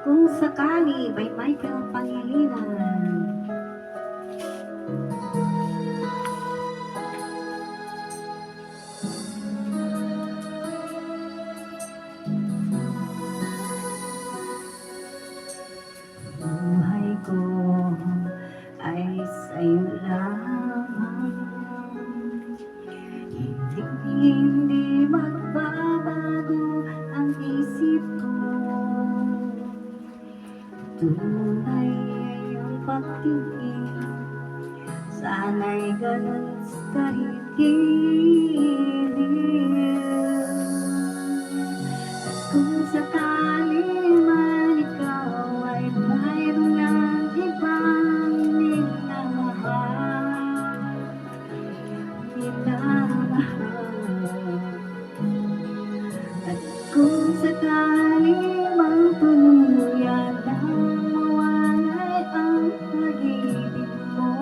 Kung Sakali by Michael Pangilinan. Buhay ko ay sa'yo lamang, hindi magbabago ang isip ko. Tunay ay iyong pagtingin, sana'y ganun kahit giliw. At kung sakali man ikaw ay mayroon ng ibang minamahal, at kung sakali mang tuluyan na mawalay ang pag-ibig mo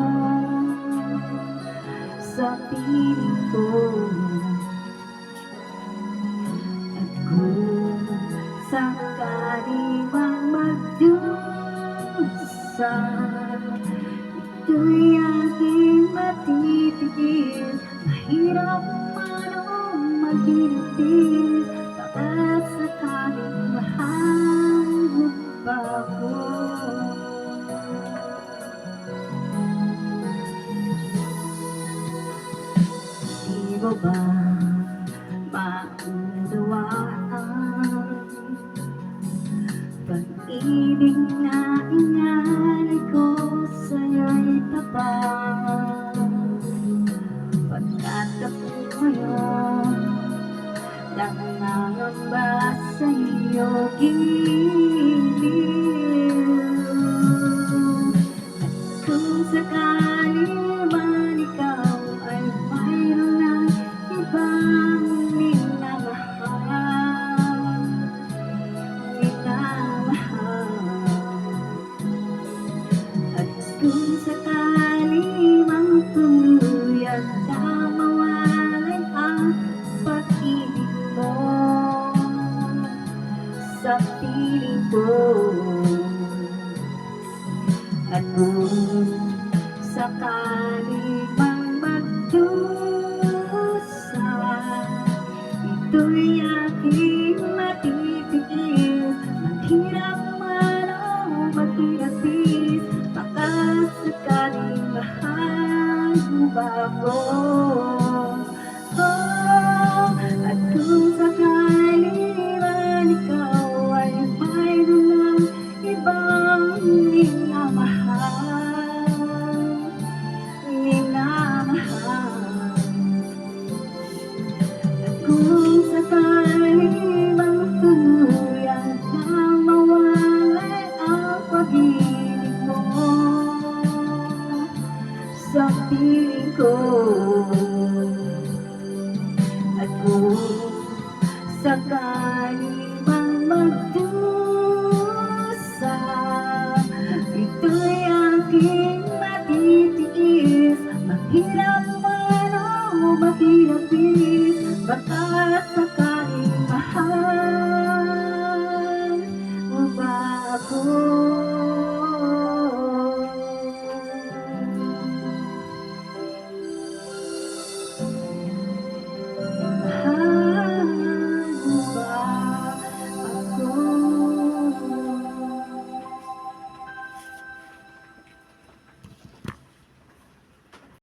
sa piling ko, at kung sakali mang magdusa, ito'y aking matitiis. Mahirap man o maghilipis, baka sakaling mahal mo pa ako. Di mo ba maunawaan pag-ibig na inalay ko sa'yo'y tapat, pagkat ako ngayon nangangamba sa iyo giliw. At kung sakali man ikaw ay mayroon ng ibang minamahal, at kung sakali mang tuluyan na mawalay ang pag-ibig mo sa piling ko, at kung sakali mang magdusa, ito'y aking matitiis. Maghirap man o maghirapis, baka sakaling mahal mo ba ako? At kung sakali man ikaw ay mayroon ng ibang minamahal, at kung sakali mang tuluyan na mawalay ang pag-ibig mo sa piling ko, at kung sakali mang magdusa, ito'y aking matitiis. Mahirap man o mahirapis, baka sakaling mahal mo ba ako?